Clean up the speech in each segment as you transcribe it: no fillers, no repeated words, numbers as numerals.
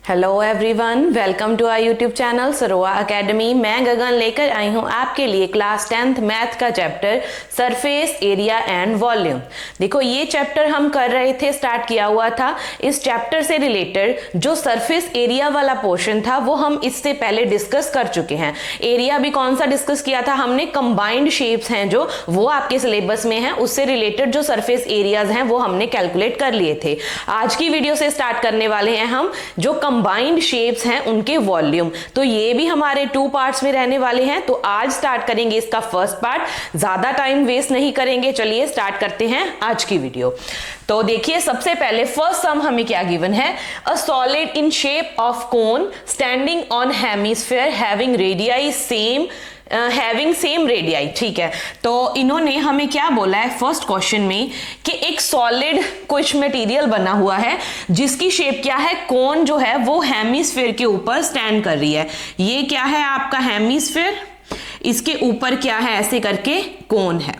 Hello everyone, welcome to our YouTube channel Saroa academy. मैं गगन लेकर आई हूं आपके लिए क्लास 10th मैथ का chapter surface area and volume. देखो, ये चैप्टर हम कर रहे थे, स्टार्ट किया हुआ था। इस चैप्टर से रिलेटेड जो सरफेस एरिया वाला पोर्शन था वो हम इससे पहले डिस्कस कर चुके हैं। एरिया भी कौन सा डिस्कस किया था हमने? कंबाइंड शेप्स हैं जो, वो आपके सिलेबस में है, उससे रिलेटेड जो सरफेस एरियाज हैं वो हमने कैलकुलेट कर लिए थे। आज की वीडियो से स्टार्ट करने वाले हैं हम जो कंबाइंड शेप्स हैं उनके वॉल्यूम। तो ये भी हमारे 2 पार्ट्स में रहने वाले हैं। तो आज स्टार्ट करेंगे इसका फर्स्ट पार्ट, ज्यादा टाइम वेस्ट नहीं करेंगे। चलिए स्टार्ट करते हैं आज की वीडियो। तो देखिए, सबसे पहले फर्स्ट सम हमें क्या गिवन है? A solid in shape of cone standing on hemisphere having radii same radii. ठीक है, तो इन्होंने हमें क्या बोला है फर्स्ट क्वेश्चन में कि एक सॉलिड कुछ मटेरियल बना हुआ है जिसकी शेप क्या है? कोन जो है वो हेमिस्फीयर के ऊपर स्टैंड कर रही है। ये क्या है आपका हेमिस्फीयर, इसके ऊपर क्या है ऐसे करके कोन है।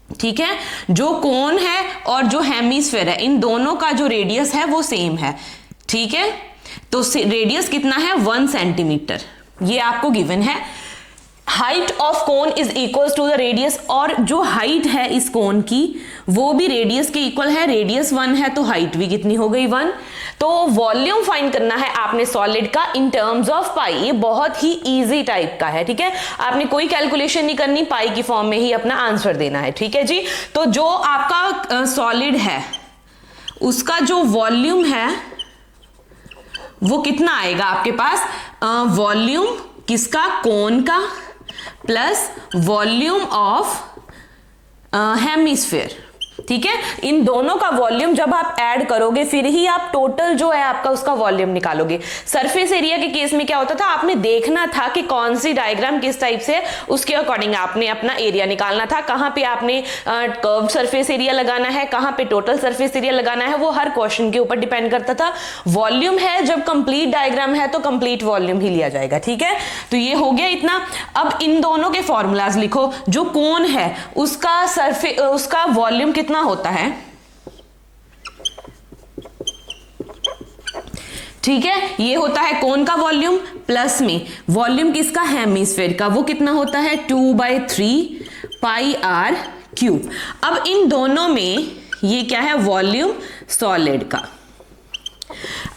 ठीक है, जो कोन है और जो हेमिस्फीयर है इन दोनों का जो रेडियस है वो सेम है। ठीक है, तो रेडियस कितना है? 1 सेंटीमीटर, ये आपको गिवन है। Height of cone is equal to the radius, और जो हाइट है इस कोन की वो भी रेडियस के इक्वल है। रेडियस 1 है तो हाइट भी कितनी हो गई? 1। तो वॉल्यूम फाइंड करना है आपने सॉलिड का इन टर्म्स ऑफ पाई। ये बहुत ही इजी टाइप का है। ठीक है, आपने कोई कैलकुलेशन नहीं करनी, पाई की फॉर्म में ही अपना आंसर देना है। ठीक है जी, तो जो आपका सॉलिड है उसका जो वॉल्यूम है वो कितना आएगा आपके पास? वॉल्यूम किसका? कोन का प्लस वॉल्यूम ऑफ हेमिस्फीयर। ठीक है, इन दोनों का वॉल्यूम जब आप ऐड करोगे फिर ही आप टोटल जो है आपका उसका वॉल्यूम निकालोगे। सरफेस एरिया के केस में क्या होता था, आपने देखना था कि कौन सी डायग्राम किस टाइप से है, उसके अकॉर्डिंग आपने अपना एरिया निकालना था। कहां पे आपने कर्व सरफेस एरिया लगाना है, कहां पे टोटल सरफेस एरिया लगाना है, वो हर क्वेश्चन के ऊपर डिपेंड करता था। वॉल्यूम है, जब कंप्लीट डायग्राम है तो कंप्लीट वॉल्यूम ही लिया जाएगा। ठीक है, तो ये हो गया इतना। अब इन दोनों के फॉर्मूलाज लिखो। जो कोन है उसका वॉल्यूम कितना होता है? ठीक है, ये होता है कोन का वॉल्यूम, प्लस में वॉल्यूम किसका? हेमिस्फीयर का। वो कितना होता है? 2/3 पाई आर क्यूब। अब इन दोनों में ये क्या है? वॉल्यूम सॉलिड का।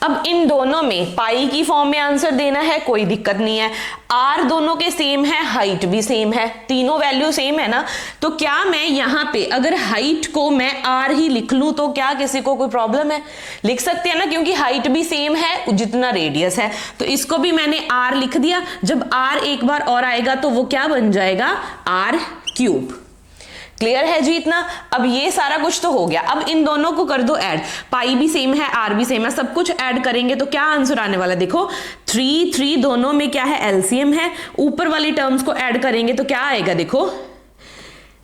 अब इन दोनों में पाई की फॉर्म में आंसर देना है, कोई दिक्कत नहीं है। आर दोनों के सेम है, हाइट भी सेम है, तीनों वैल्यू सेम है ना। तो क्या मैं यहां पे अगर हाइट को मैं आर ही लिख लूं तो क्या किसी को कोई प्रॉब्लम है? लिख सकते हैं ना, क्योंकि हाइट भी सेम है जितना रेडियस है। तो इसको भी मैंने आर लिख दिया। जब आर एक बार और आएगा तो वो क्या बन जाएगा? Are cube. क्लियर है जी इतना? अब ये सारा कुछ तो हो गया। अब इन दोनों को कर दो ऐड। पाई भी सेम है, आर भी सेम है, सब कुछ ऐड करेंगे तो क्या आंसर आने वाला? देखो 3 दोनों में क्या है? एलसीएम है। ऊपर वाली टर्म्स को ऐड करेंगे तो क्या आएगा? देखो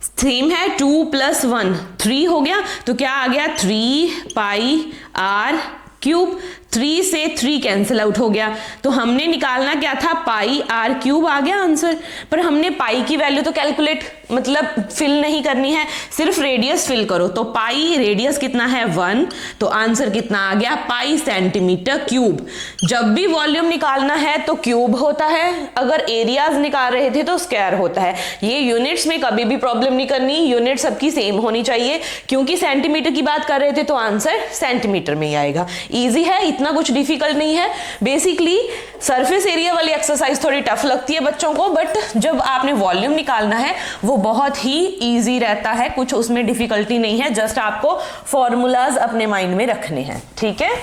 सेम है, 2 + 1 3 हो गया। तो क्या आ गया? 3 पाई आर क्यूब। 3 से 3 कैंसिल आउट हो गया। तो हमने निकालना क्या था? पाई आर क्यूब आ गया आंसर। पर हमने पाई की वैल्यू तो कैलकुलेट फिल नहीं करनी है, सिर्फ रेडियस फिल करो। तो पाई रेडियस कितना है? 1। तो आंसर कितना आ गया? पाई सेंटीमीटर क्यूब। जब भी वॉल्यूम निकालना है तो क्यूब होता है, अगर एरियाज निकाल रहे थे तो स्क्वायर होता है। ये यूनिट्स में कभी भी प्रॉब्लम नहीं करनी, यूनिट सबकी सेम होनी चाहिए। क्योंकि सेंटीमीटर की बात कर रहे थे तो आंसर सेंटीमीटर में ही आएगा। इजी है, इतना कुछ डिफिकल्ट नहीं है। बेसिकली सरफेस एरिया वाली एक्सरसाइज थोड़ी टफ लगती है बच्चों को, बट जब आपने वॉल्यूम निकालना है वो बहुत ही इजी रहता है, कुछ उसमें डिफिकल्टी नहीं है। जस्ट आपको फॉर्मूलाज अपने माइंड में रखने हैं। ठीक है,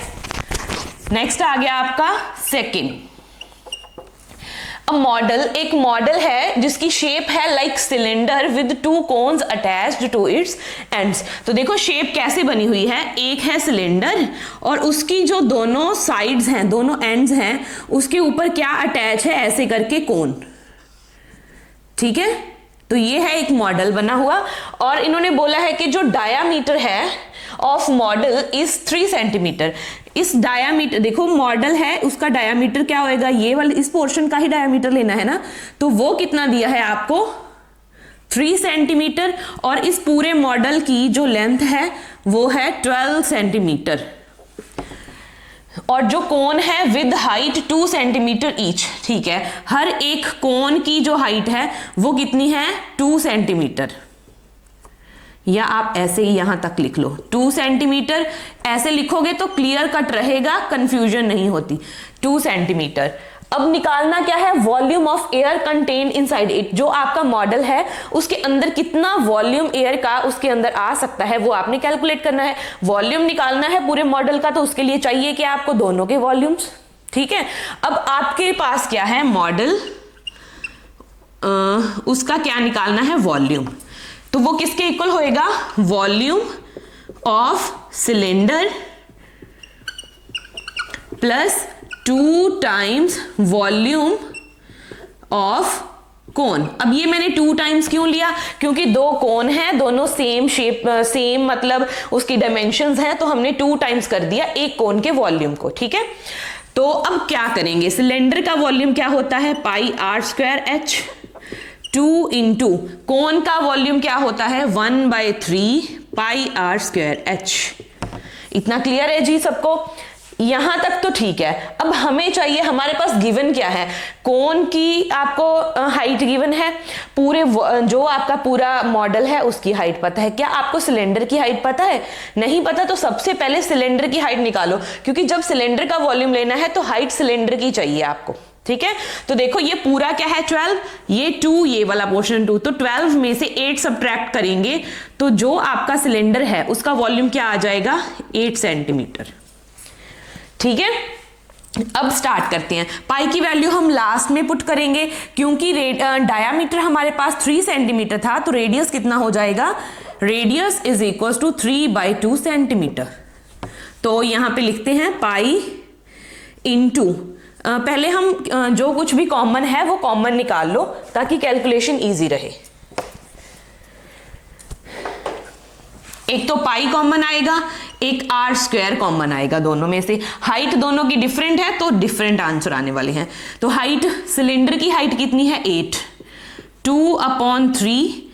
नेक्स्ट आ गया आपका सेकंड। एक मॉडल है जिसकी शेप है like cylinder with 2 cones attached to its ends. तो देखो शेप कैसे बनी हुई है। एक है सिलेंडर और उसकी जो दोनों साइड्स हैं, दोनों एंड्स हैं, उसके ऊपर क्या अटैच है? ऐसे करके कोन। ठीक है, तो ये है एक मॉडल बना हुआ। और इन्होंने बोला है कि जो डायामीटर है ऑफ मॉडल इज 3 सेंटीमीटर। इस डायामीटर, देखो मॉडल है उसका डायामीटर क्या होएगा? ये वाले इस पोर्शन का ही डायामीटर लेना है ना। तो वो कितना दिया है आपको? 3 सेंटीमीटर। और इस पूरे मॉडल की जो लेंथ है वो है 12 सेंटीमीटर। और जो कोन है विद हाइट 2 सेंटीमीटर ईच, ठीक है, हर एक कोन की जो हाइट है वो कितनी है 2 सेंटीमीटर, या आप ऐसे ही यहां तक लिख लो 2 सेंटीमीटर, ऐसे लिखोगे तो क्लियर कट रहेगा, कंफ्यूजन नहीं होती, 2 सेंटीमीटर। अब निकालना क्या है, volume of air contained inside it, जो आपका मॉडल है उसके अंदर कितना वॉल्यूम एयर का उसके अंदर आ सकता है वो आपने कैलकुलेट करना है। वॉल्यूम निकालना है पूरे मॉडल का, तो उसके लिए चाहिए कि आपको दोनों के वॉल्यूम्स, ठीक है। अब आपके पास क्या है मॉडल, उसका क्या निकालना है वॉल्यूम, तो वो किसके इक्वल होएगा, volume of cylinder plus 2 times volume of cone. अब ये मैंने 2 टाइम्स क्यों लिया, क्योंकि 2 कोन है, दोनों सेम शेप, सेम मतलब उसकी डायमेंशंस है, तो हमने 2 टाइम्स कर दिया एक कोन के वॉल्यूम को, ठीक है। तो अब क्या करेंगे, सिलेंडर का वॉल्यूम क्या होता है पाई आर स्क्वायर एच, 2 इंटू कोन का वॉल्यूम क्या होता है 1/3 पाई आर स्क्वायर एच। इतना क्लियर है जी सबको, यहां तक तो ठीक है। अब हमें चाहिए, हमारे पास गिवन क्या है, कोन की आपको हाइट गिवन है, पूरे जो आपका पूरा मॉडल है उसकी हाइट पता है। क्या आपको सिलेंडर की हाइट पता है, नहीं पता, तो सबसे पहले सिलेंडर की हाइट निकालो, क्योंकि जब सिलेंडर का वॉल्यूम लेना है तो हाइट सिलेंडर की चाहिए आपको, ठीक है। तो देखो ये पूरा क्या है 12, ये 2, ये वाला पोर्शन 2, तो 12 में से 8 सब्ट्रैक्ट करेंगे तो जो आपका सिलेंडर है उसका वॉल्यूम क्या आ जाएगा 8 सेंटीमीटर, ठीक है। अब स्टार्ट करते हैं, पाई की वैल्यू हम लास्ट में पुट करेंगे, क्योंकि डायामीटर हमारे पास 3 सेंटीमीटर था, तो रेडियस कितना हो जाएगा, radius is equal to 3/2 centimetre. तो यहां पे लिखते हैं पाई इंटू, पहले हम जो कुछ भी कॉमन है वो कॉमन निकाल लो ताकि कैलकुलेशन इजी रहे। एक तो पाई कॉमन आएगा, एक आर स्क्वायर कॉमन आएगा, दोनों में से हाइट दोनों की डिफरेंट है तो डिफरेंट आंसर आने वाले हैं। तो हाइट, सिलेंडर की हाइट कितनी है 8, 2/3,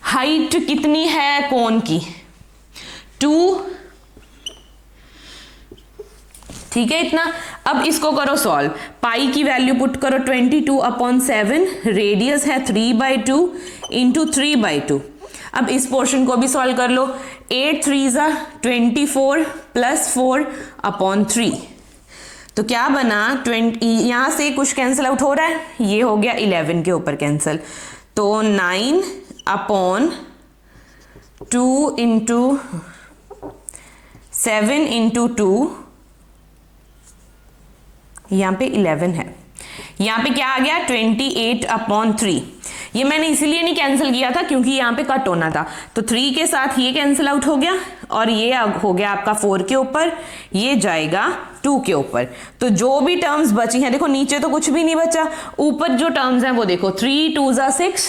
हाइट कितनी है कोन की 2, ठीक है इतना। अब इसको करो सॉल्व, पाई की वैल्यू पुट करो 22/7, रेडियस है 3/2 इंटू 3/2। अब इस पोर्शन को भी सॉल्व कर लो, 8 3 24 प्लस 4/3, तो क्या बना 20, यहां से कुछ कैंसिल आउट हो रहा है, ये हो गया 11 के ऊपर कैंसिल, तो 9/2 इंटू 7 इंटू 2, यहां पे 11 है, यहां पे क्या आ गया 28/3। ये मैंने इसीलिए नहीं कैंसिल किया था क्योंकि यहां पे कट होना था, तो 3 के साथ ये कैंसिल आउट हो गया और ये हो गया आपका 4 के ऊपर, ये जाएगा 2 के ऊपर। तो जो भी टर्म्स बची हैं, देखो नीचे तो कुछ भी नहीं बचा, ऊपर जो टर्म्स हैं वो देखो 3 2 6,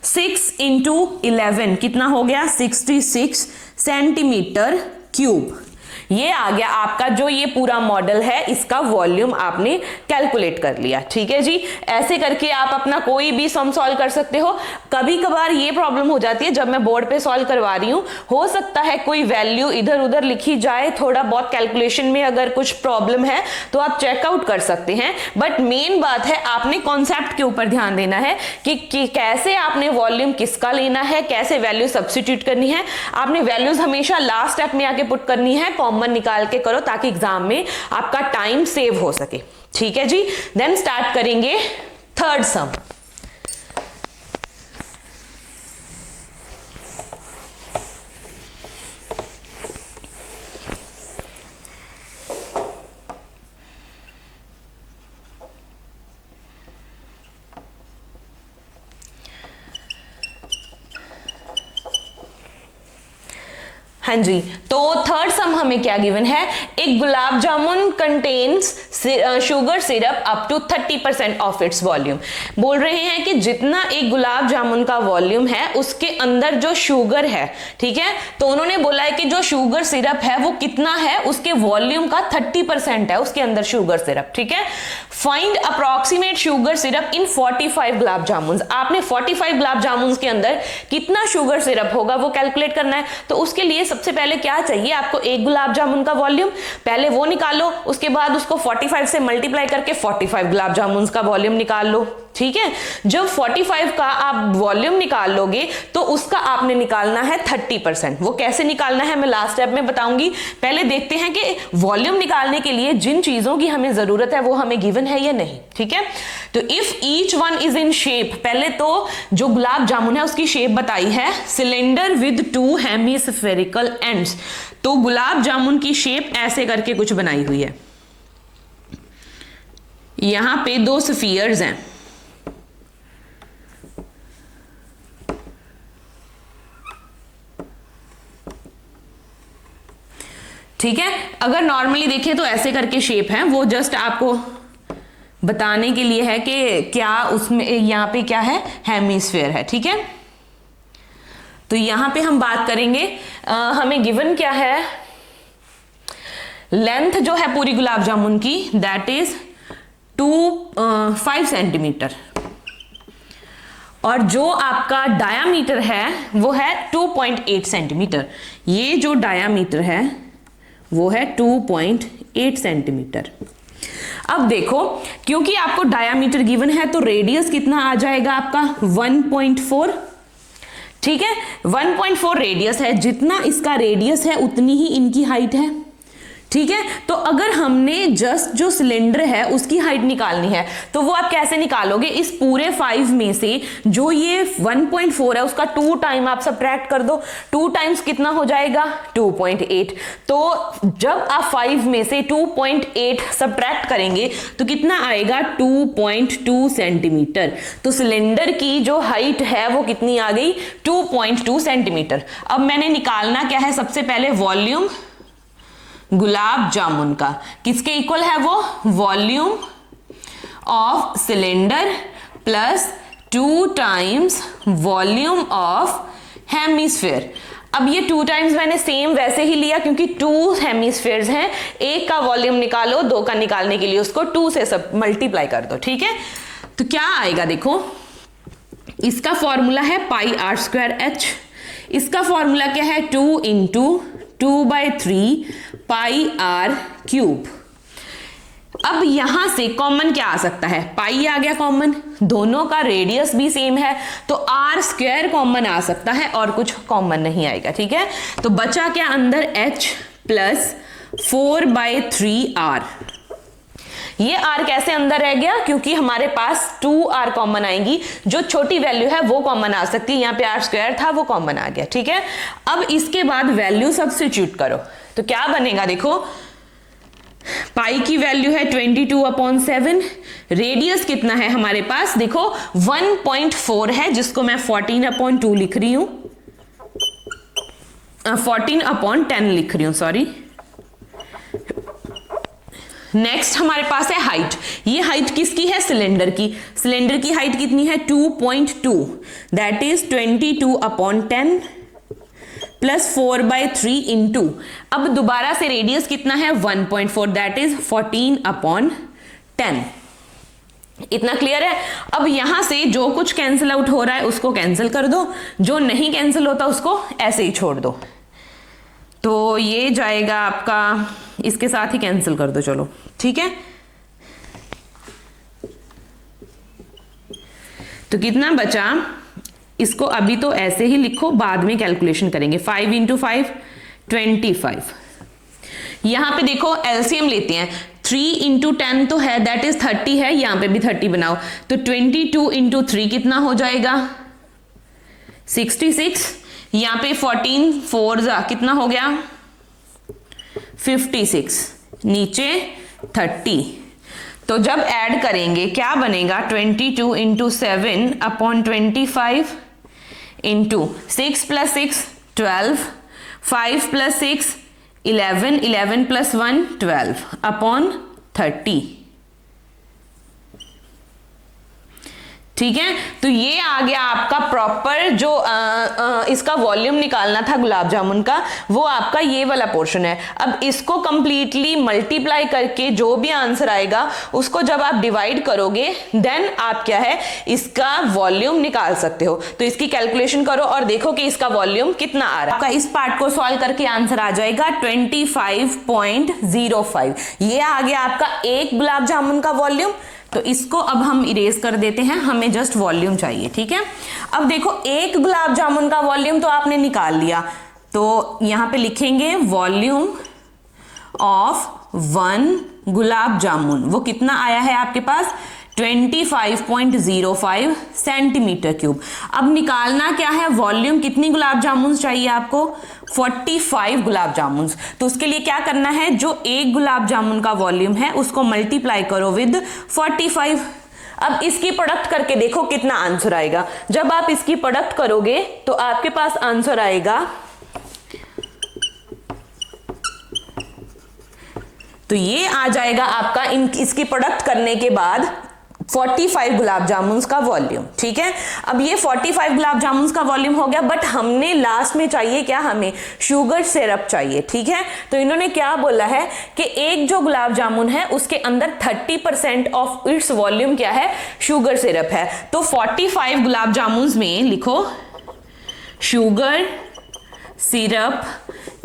6 इंटू 11 कितना हो गया 66 सेंटीमीटर क्यूब। ये आ गया आपका जो ये पूरा मॉडल है, इसका वॉल्यूम आपने कैलकुलेट कर लिया, ठीक है जी। ऐसे करके आप अपना कोई भी सम सॉल्व कर सकते हो। कभी कभार ये प्रॉब्लम हो जाती है जब मैं बोर्ड पे सॉल्व करवा रही हूं, हो सकता है कोई वैल्यू इधर उधर लिखी जाए, थोड़ा बहुत कैलकुलेशन में अगर कुछ प्रॉब्लम है तो आप चेकआउट कर सकते हैं, बट मेन बात है आपने कॉन्सेप्ट के ऊपर ध्यान देना है कि कैसे आपने वॉल्यूम किसका लेना है, कैसे वैल्यू सब्स्टिट्यूट करनी है। आपने वैल्यूज हमेशा लास्ट स्टेप में आके पुट करनी है, कॉमन निकाल के करो ताकि एग्जाम में आपका टाइम सेव हो सके, ठीक है जी। देन स्टार्ट करेंगे थर्ड सम। हाँ जी, तो थर्ड सम हमें क्या गिवन है, एक gulab jamun contains sugar syrup up to 30% of its volume. बोल रहे हैं कि जितना एक गुलाब जामुन का वॉल्यूम है उसके अंदर जो शुगर है, ठीक है, तो उन्होंने बोला है कि जो शुगर सिरप है वो कितना है, उसके वॉल्यूम का 30% है उसके अंदर शुगर सिरप, ठीक है। फाइंड अप्रॉक्सीमेट शुगर सिरप इन 45 गुलाब जामुन। आपने 45 गुलाब जामुन के अंदर कितना शुगर सिरप होगा वो कैलकुलेट करना है। तो उसके लिए सबसे पहले क्या चाहिए आपको, एक गुलाब जामुन का वॉल्यूम, पहले वो निकालो, उसके बाद उसको 45 से मल्टीप्लाई करके 45 गुलाब जामुन का वॉल्यूम निकाल लो। ठीक है, जब 45 का आप वॉल्यूम निकाल लोगे तो उसका आपने निकालना है 30%। वो कैसे निकालना है मैं लास्ट स्टेप में बताऊंगी। पहले देखते हैं कि वॉल्यूम निकालने के लिए जिन चीजों की हमें जरूरत है वो हमें गिवन है या नहीं। ठीक है, तो if each one is in shape, पहले तो जो गुलाब जामुन है उसकी शेप बताई है सिलेंडर विद 2 हेमिस्फेरिकल एंड्स। तो गुलाब जामुन की शेप ऐसे करके कुछ बनाई हुई है, यहां पे 2 स्फीयर्स हैं। ठीक है, अगर नॉर्मली देखें तो ऐसे करके शेप है, वो जस्ट आपको बताने के लिए है कि क्या उसमें यहां पे क्या है, हेमिस्फीयर है। ठीक है, तो यहां पे हम बात करेंगे, हमें गिवन क्या है, लेंथ जो है पूरी गुलाब जामुन की दैट इज 5 सेंटीमीटर, और जो आपका डायामीटर है वो है 2.8 सेंटीमीटर। ये जो डायामीटर है वो है 2.8 सेंटीमीटर। अब देखो, क्योंकि आपको डायामीटर गिवन है तो रेडियस कितना आ जाएगा आपका 1.4। ठीक है, 1.4 रेडियस है, जितना इसका रेडियस है उतनी ही इनकी हाइट है। ठीक है, तो अगर हमने जस्ट जो सिलेंडर है उसकी हाइट निकालनी है तो वो आप कैसे निकालोगे, इस पूरे 5 में से जो ये 1.4 है उसका 2 टाइम आप सब्ट्रैक्ट कर दो। 2 टाइम्स कितना हो जाएगा, 2.8। तो जब आप 5 में से 2.8 सब्ट्रैक्ट करेंगे तो कितना आएगा, 2.2 सेंटीमीटर। तो सिलेंडर की जो हाइट है वो कितनी आ गई, 2.2 सेंटीमीटर। अब मैंने निकालना क्या है, सबसे पहले वॉल्यूम गुलाब जामुन का, किसके इक्वल है वो, volume of cylinder plus 2 times volume of hemisphere. अब ये 2 टाइम्स मैंने सेम वैसे ही लिया क्योंकि 2 हेमिस्फीयर्स हैं, एक का वॉल्यूम निकालो, 2 का निकालने के लिए उसको 2 से सब मल्टीप्लाई कर दो। ठीक है, तो क्या आएगा देखो, इसका फॉर्मूला है πr²h, इसका फॉर्मूला क्या है, 2 × 2/3 πr³। अब यहां से कॉमन क्या आ सकता है, पाई आ गया कॉमन, दोनों का रेडियस भी सेम है तो r² कॉमन आ सकता है और कुछ कॉमन नहीं आएगा। ठीक है, तो बचा क्या अंदर, h प्लस 4/3r। ये r कैसे अंदर रह गया, क्योंकि हमारे पास 2r कॉमन आएंगी, जो छोटी वैल्यू है वो कॉमन आ सकती है, यहाँ पे r² था वो कॉमन आ गया। ठीक है, अब इसके बाद वैल्यू सब्स्टिट्यूट करो तो क्या बनेगा, देखो पाई की वैल्यू है 22/7, रेडियस कितना है हमारे पास, देखो 1.4 है जिसको मैं 14/2 लिख रही हूं, 14/10 लिख रही हूं, सॉरी। नेक्स्ट हमारे पास है हाइट, ये हाइट किसकी है, सिलेंडर की। सिलेंडर की हाइट कितनी है, 2.2, दैट इज 22/10 प्लस 4/3 इंटू, अब दोबारा से रेडियस कितना है 1.4, दैट इज 14/10। इतना क्लियर है। अब यहां से जो कुछ कैंसिल आउट हो रहा है उसको कैंसिल कर दो, जो नहीं कैंसिल होता उसको ऐसे ही छोड़ दो। तो ये जाएगा आपका, इसके साथ ही कैंसिल कर दो, चलो ठीक है। तो कितना बचा, इसको अभी तो ऐसे ही लिखो, बाद में कैलकुलेशन करेंगे। 5 × 5 25। यहां पे देखो एलसीएम लेते हैं, 3 × 10 तो है, दैट इज 30 है, यहां पे भी 30 बनाओ तो 22 × 3 कितना हो जाएगा 66, यहां पे 14 4 कितना हो गया 56, नीचे 30। तो जब ऐड करेंगे क्या बनेगा, 22 × 7/25 इंटू 6 + 6 12, 5 + 6 11, 11 + 1 12/30। ठीक है, तो ये आ गया आपका प्रॉपर जो इसका वॉल्यूम निकालना था गुलाब जामुन का, वो आपका ये वाला पोर्शन है। अब इसको कंप्लीटली मल्टीप्लाई करके जो भी आंसर आएगा उसको जब आप डिवाइड करोगे देन आप क्या है इसका वॉल्यूम निकाल सकते हो। तो इसकी कैलकुलेशन करो और देखो कि इसका वॉल्यूम कितना आ रहा है। आपका इस पार्ट को सॉल्व करके आंसर आ जाएगा 25.05। ये आ गया आपका एक गुलाब जामुन का वॉल्यूम। तो इसको अब हम इरेज कर देते हैं, हमें जस्ट वॉल्यूम चाहिए। ठीक है, अब देखो एक गुलाब जामुन का वॉल्यूम तो आपने निकाल लिया, तो यहां पे लिखेंगे वॉल्यूम ऑफ 1 गुलाब जामुन। वो कितना आया है आपके पास 25.05 सेंटीमीटर क्यूब। अब निकालना क्या है वॉल्यूम, कितनी गुलाब जामुन चाहिए आपको 45 गुलाब जामुन। तो उसके लिए क्या करना है, जो एक गुलाब जामुन का वॉल्यूम है उसको मल्टीप्लाई करो विद 45। अब इसकी प्रोडक्ट करके देखो कितना आंसर आएगा। जब आप इसकी प्रोडक्ट करोगे तो आपके पास आंसर आएगा, तो ये आ जाएगा आपका इसकी प्रोडक्ट करने के बाद 45 गुलाब जामुन का वॉल्यूम। ठीक है, अब ये 45 गुलाब जामुन का वॉल्यूम हो गया, बट हमने लास्ट में चाहिए क्या, हमें शुगर सिरप चाहिए। ठीक है, तो इन्होंने क्या बोला है कि एक जो गुलाब जामुन है उसके अंदर 30% ऑफ इट्स वॉल्यूम क्या है, शुगर सिरप है। तो 45 गुलाब जामुन में लिखो शुगर सिरप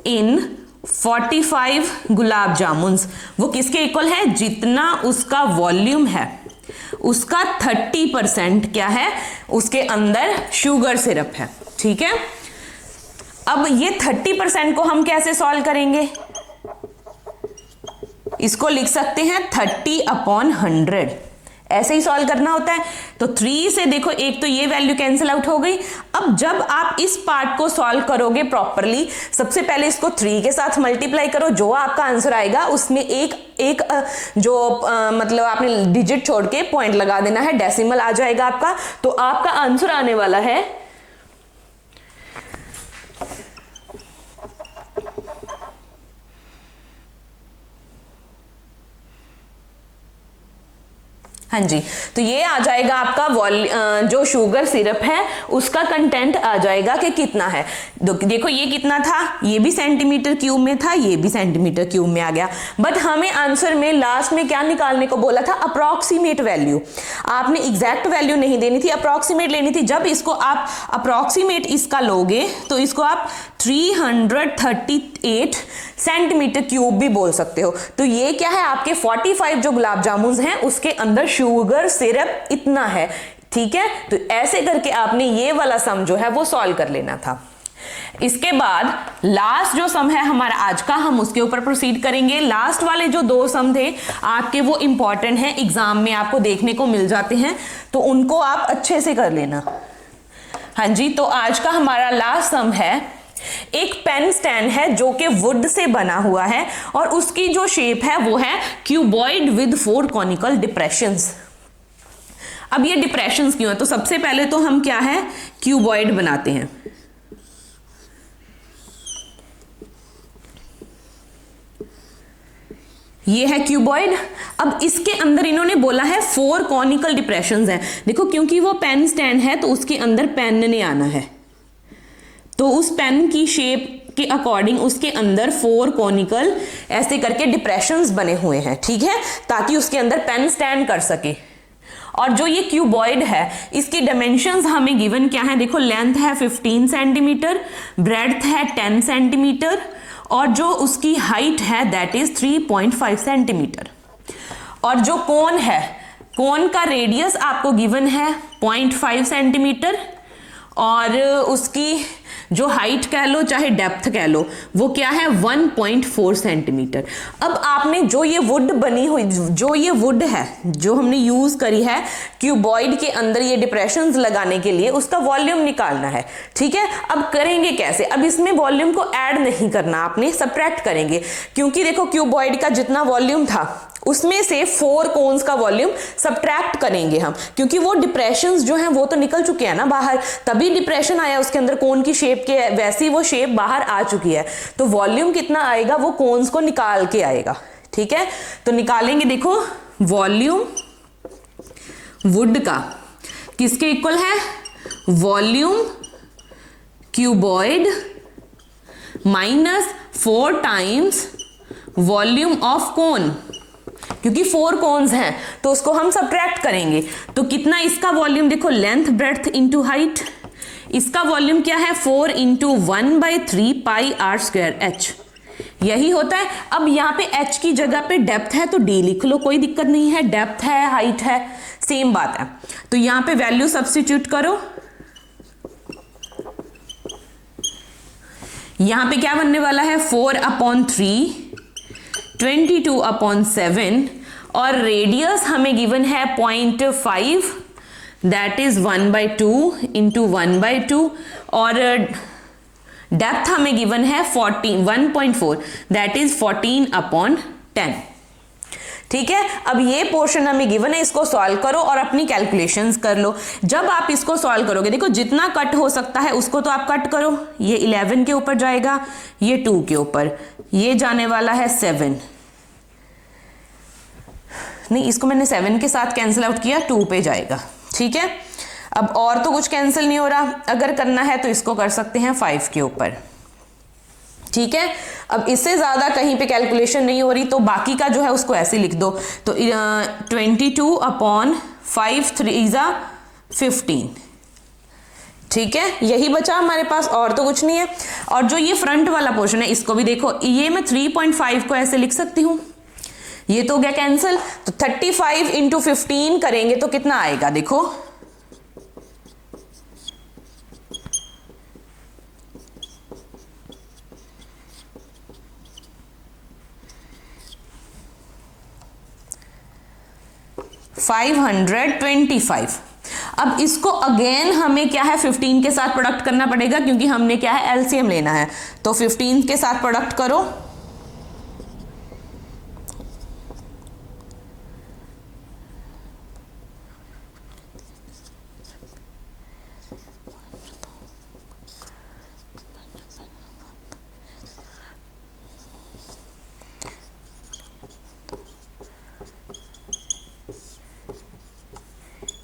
इन 45 गुलाब जामुन। वो किसके इक्वल है, जितना उसका वॉल्यूम है उसका 30% क्या है, उसके अंदर शुगर सिरप है। ठीक है, अब ये 30% को हम कैसे सॉल्व करेंगे, इसको लिख सकते हैं 30/100, ऐसे ही सॉल्व करना होता है। तो 3 से देखो एक तो ये वैल्यू कैंसिल आउट हो गई। अब जब आप इस पार्ट को सॉल्व करोगे प्रॉपरली, सबसे पहले इसको 3 के साथ मल्टीप्लाई करो, जो आपका आंसर आएगा उसमें एक मतलब आपने डिजिट छोड़ के पॉइंट लगा देना है, डेसिमल आ जाएगा आपका। तो आपका आंसर आने वाला है हाँ जी, तो ये आ जाएगा आपका जो शुगर सिरप है उसका कंटेंट आ जाएगा कि कितना है। देखो ये कितना था, ये भी सेंटीमीटर क्यूब में था, ये भी सेंटीमीटर क्यूब में आ गया। बट हमें आंसर में लास्ट में क्या निकालने को बोला था, अप्रॉक्सीमेट वैल्यू। आपने एग्जैक्ट वैल्यू नहीं देनी थी, अप्रॉक्सीमेट लेनी थी। जब इसको आप अप्रॉक्सीमेट इसका लोगे तो इसको आप 338 सेंटीमीटर क्यूब भी बोल सकते हो। तो ये क्या है, आपके 45 जो गुलाब जामुन हैं उसके अंदर शुगर सिरप इतना है। ठीक है, तो ऐसे करके आपने ये वाला सम जो है वो सॉल्व कर लेना था। इसके बाद लास्ट जो सम है हमारा आज का, हम उसके ऊपर प्रोसीड करेंगे। लास्ट वाले जो 2 सम थे आपके वो इंपॉर्टेंट हैं, एग्जाम में आपको देखने को मिल जाते हैं, तो उनको आप अच्छे से कर लेना। हाँ जी, तो आज का हमारा लास्ट सम है, एक पेन स्टैंड है जो कि वुड से बना हुआ है और उसकी जो शेप है वो है क्यूबॉइड विद 4 कॉनिकल डिप्रेशंस। अब ये डिप्रेशंस क्यों है, तो सबसे पहले तो हम क्या है क्यूबॉइड बनाते हैं। ये है क्यूबॉइड। अब इसके अंदर इन्होंने बोला है 4 कॉनिकल डिप्रेशंस हैं। देखो क्योंकि वो पेन स्टैंड है तो उसके अंदर पेन ने आना है, तो उस पेन की शेप के अकॉर्डिंग उसके अंदर 4 कॉनिकल ऐसे करके डिप्रेशंस बने हुए हैं। ठीक है, ताकि उसके अंदर पेन स्टैंड कर सके। और जो ये क्यूबॉइड है इसकी डायमेंशंस हमें गिवन क्या है, देखो लेंथ है 15 सेंटीमीटर, ब्रेड्थ है 10 सेंटीमीटर और जो उसकी हाइट है दैट इज 3.5 सेंटीमीटर। और जो कोन है, कोन का रेडियस आपको गिवन है 0.5 सेंटीमीटर और उसकी जो हाइट कह लो चाहे डेप्थ कह लो वो क्या है 1.4 सेंटीमीटर। अब आपने जो ये वुड बनी हुई, जो ये वुड है जो हमने यूज करी है क्यूबॉइड के अंदर ये डिप्रेशंस लगाने के लिए, उसका वॉल्यूम निकालना है। ठीक है, अब करेंगे कैसे, अब इसमें वॉल्यूम को ऐड नहीं करना, आपने सब्ट्रैक्ट करेंगे। क्योंकि देखो क्यूबॉइड का जितना वॉल्यूम था उसमें से 4 कोन्स का वॉल्यूम सब्ट्रैक्ट करेंगे हम, क्योंकि वो डिप्रेशंस जो हैं वो तो निकल चुके हैं ना बाहर, तभी डिप्रेशन आया उसके अंदर कोन की शेप के, वैसी वो शेप बाहर आ चुकी है। तो वॉल्यूम कितना आएगा, वो कोन्स को निकाल के आएगा। ठीक है, तो निकालेंगे, देखो वॉल्यूम वुड का किसके इक्वल है? Volume cuboid minus 4 times volume of cone, क्योंकि 4 कोन्स हैं तो उसको हम सब्ट्रैक्ट करेंगे। तो कितना इसका वॉल्यूम, देखो लेंथ ब्रेड्थ इंटू हाइट, इसका वॉल्यूम क्या है? 4 into 1/3 pi r square h, यही होता है। अब यहाँ पे h की जगह पे डेप्थ है तो d लिख लो, कोई दिक्कत नहीं है, डेप्थ है हाइट है सेम बात है। तो यहाँ पे वैल्यू सब्स्टिट्यूट करो, यहाँ पे क्या बनने वाला है? 4/3 22/7 और रेडियस हमें गिवन है 0.5 दैट इज 1/2 इंटू 1/2 और डेप्थ हमें गिवन है 1.4 दैट इज 14/10। ठीक है, अब ये पोर्शन हमें गिवन है, इसको सॉल्व करो और अपनी कैलकुलेशंस कर लो। जब आप इसको सॉल्व करोगे, देखो जितना कट हो सकता है उसको तो आप कट करो। ये 11 के ऊपर जाएगा, ये 2 के ऊपर, ये जाने वाला है 7, नहीं इसको मैंने 7 के साथ कैंसिल आउट किया, 2 पे जाएगा। ठीक है, अब और तो कुछ कैंसिल नहीं हो रहा, अगर करना है तो इसको कर सकते हैं 5 के ऊपर। ठीक है, अब इससे ज्यादा कहीं पे कैलकुलेशन नहीं हो रही तो बाकी का जो है उसको ऐसे लिख दो। तो 22/5 3 = 15। ठीक है, यही बचा हमारे पास, और तो कुछ नहीं है। और जो ये फ्रंट वाला पोर्शन है इसको भी देखो, ये मैं 3.5 को ऐसे लिख सकती हूं, ये तो हो गया कैंसिल। तो 35 इंटू 15 करेंगे तो कितना आएगा? देखो 525। अब इसको अगेन हमें क्या है 15 के साथ प्रोडक्ट करना पड़ेगा, क्योंकि हमने क्या है एलसीएम लेना है। तो 15 के साथ प्रोडक्ट करो,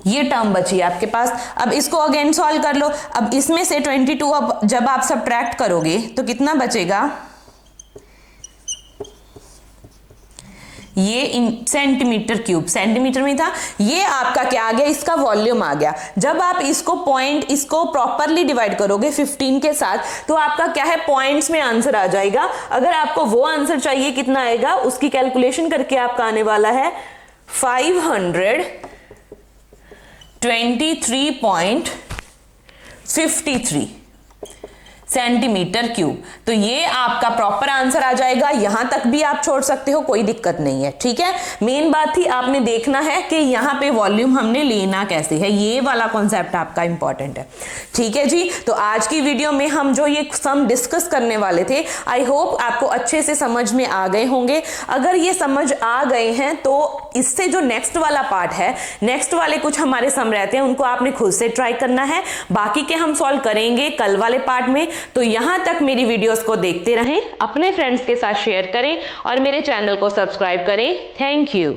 ये टर्म बची आपके पास। अब इसको अगेन सॉल्व कर लो। अब इसमें से 22 अब जब आप सब्ट्रैक्ट करोगे तो कितना बचेगा? ये सेंटीमीटर क्यूब, सेंटीमीटर में था, ये आपका क्या आ गया? इसका वॉल्यूम आ गया। जब आप इसको पॉइंट इसको प्रॉपरली डिवाइड करोगे 15 के साथ तो आपका क्या है पॉइंट्स में आंसर आ जाएगा। अगर आपको वो आंसर चाहिए कितना आएगा उसकी कैलकुलेशन करके आपका आने वाला है 523.53 सेंटीमीटर क्यूब। तो ये आपका प्रॉपर आंसर आ जाएगा। यहां तक भी आप छोड़ सकते हो, कोई दिक्कत नहीं है। ठीक है, मेन बात थी आपने देखना है कि यहां पे वॉल्यूम हमने लेना कैसे है, ये वाला कॉन्सेप्ट आपका इंपॉर्टेंट है। ठीक है जी, तो आज की वीडियो में हम जो ये सम डिस्कस करने वाले थे, आई होप आपको अच्छे से समझ में आ गए होंगे। अगर ये समझ आ गए हैं तो इससे जो नेक्स्ट वाला पार्ट है, नेक्स्ट वाले कुछ हमारे सम रहते हैं उनको आपने खुद से ट्राई करना है, बाकी के हम सॉल्व करेंगे कल वाले पार्ट में। तो यहां तक मेरी वीडियोस को देखते रहें, अपने फ्रेंड्स के साथ शेयर करें और मेरे चैनल को सब्सक्राइब करें। Thank you.